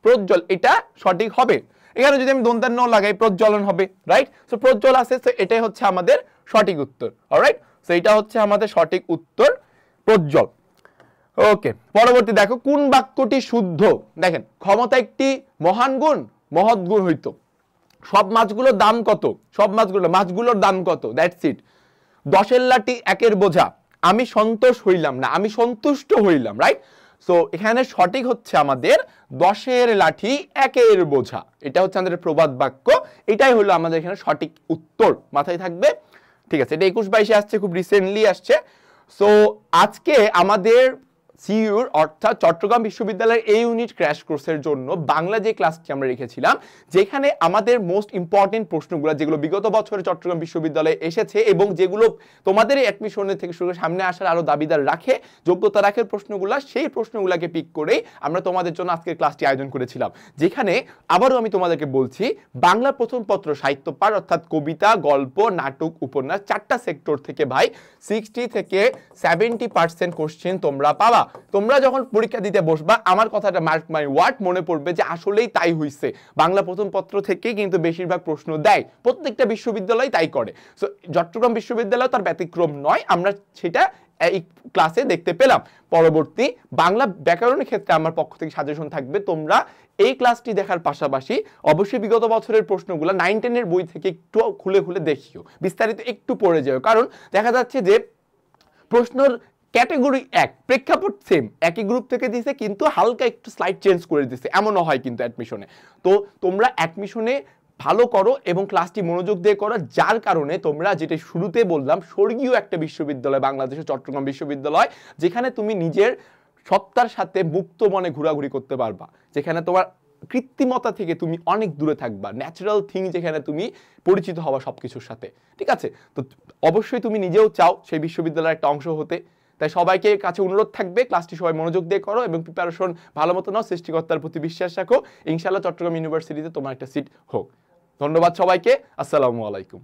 A: প্রজ্জ্বল এটা সঠিক হবে। এখানে যদি আমি দন্তার ন লাগাই, প্রজ্জ্বলন হবে, রাইট? সো প্রজ্জ্বল আছে, সো এটাই হচ্ছে আমাদের সঠিক উত্তর। অলরাইট, সো এটা হচ্ছে আমাদের সঠিক উত্তর, প্রজ্জ্বল। ওকে, পরবর্তী দেখো, কোন বাক্যটি শুদ্ধ? দেখেন, ক্ষমতা একটি মহান গুণ, মহৎ গুণ হইতো, সব মাছগুলোর দাম কত? সব মাছগুলোর দাম কত? That's it. 10-এর লাঠি 1-এর বোঝা, আমি সন্তোষ হইলাম না, আমি সন্তুষ্ট হইলাম, রাইট? সো এখানে সঠিক হচ্ছে আমাদের 10-এর লাঠি 1-এর বোঝা। এটা হচ্ছে আমাদের প্রবাদ বাক্য, এটাই হলো আমাদের এখানে সঠিক উত্তর, মাথায় থাকবে। ঠিক আছে, এটা 21-22-এ আসছে, খুব রিসেন্টলি আসছে। সো আজকে আমাদের সিইউর অর্থাৎ চট্টগ্রাম বিশ্ববিদ্যালয়ের এই ইউনিট ক্র্যাশ কোর্সের জন্য বাংলা যে ক্লাসটি আমরা রেখেছিলাম, যেখানে আমাদের মোস্ট ইম্পর্টেন্ট প্রশ্নগুলো যেগুলো বিগত বছরে চট্টগ্রাম বিশ্ববিদ্যালয়ে এসেছে এবং যেগুলো তোমাদের এই অ্যাডমিশনের থেকে শুরু করে সামনে আসার আরো দাবিদার রাখে, যোগ্যতা রাখে প্রশ্নগুলো, সেই প্রশ্নগুলোকে পিক করেই আমরা তোমাদের জন্য আজকের ক্লাসটি আয়োজন করেছিলাম। যেখানে আবারও আমি তোমাদেরকে বলছি, বাংলা প্রথম পত্র সাহিত্য পাঠ অর্থাৎ কবিতা, গল্প, নাটক, উপন্যাস, 4টা সেক্টর থেকে ভাই 60 থেকে 70% কোশ্চেন তোমরা পাবা। তোমরা যখন পরীক্ষা দিতে বসবা, আমার কথাটা মার্ক মাই ওয়ার্ড, মনে পড়বে যে আসলেই তাই হইছে। বাংলা প্রথম পত্র থেকে কিন্তু বেশিরভাগ প্রশ্ন দেয়, প্রত্যেকটা বিশ্ববিদ্যালয় তাই করে। সো চট্টগ্রাম বিশ্ববিদ্যালয় তার ব্যতিক্রম নয়, আমরা সেটা এই ক্লাসে দেখতে পেলাম। পরবর্তী বাংলা ব্যাকরণের ক্ষেত্রে আমার পক্ষ থেকে সাজেশন থাকবে, তোমরা এই ক্লাসটি দেখার পাশাপাশি অবশ্যই বিগত বছরের প্রশ্নগুলো 9-10-এর বই থেকে একটু খুলে খুলে দেখিও, বিস্তারিত একটু পড়ে যাও। কারণ দেখা যাচ্ছে যে প্রশ্নর ক্যাটাগরি এক, প্রেক্ষাপট সেম, একই গ্রুপ থেকে দিছে কিন্তু হালকা একটু স্লাইড চেঞ্জ করে দিছে, এমনও হয় কিন্তু অ্যাডমিশনে। তো তোমরা অ্যাডমিশনে ভালো করো এবং ক্লাসটি মনোযোগ দিয়ে করো, যার কারণে তোমরা যেটা শুরুতে বললাম, স্বর্গীয় একটা বিশ্ববিদ্যালয় বাংলাদেশের চট্টগ্রাম বিশ্ববিদ্যালয়, যেখানে তুমি নিজের সত্তার সাথে মুক্ত মনে ঘোরাঘুরি করতে পারবা, যেখানে তোমার কৃত্রিমতা থেকে তুমি অনেক দূরে থাকবা, ন্যাচারাল থিং যেখানে তুমি পরিচিত হবা সবকিছুর সাথে। ঠিক আছে, তো অবশ্যই তুমি নিজেও চাও সেই বিশ্ববিদ্যালয়ের একটা অংশ হতে, তাই সবাইকে কাছে অনুরোধ থাকবে, ক্লাসটি সবাই মনোযোগ দিয়ে করো এবং প্রিপারেশন ভালো মতো নাও, সৃষ্টিকর্তার প্রতি বিশ্বাস রাখো, ইনশাআল্লাহ চট্টগ্রাম ইউনিভার্সিটিতে তোমার একটা সিট হোক। ধন্যবাদ সবাইকে, আসসালামু আলাইকুম।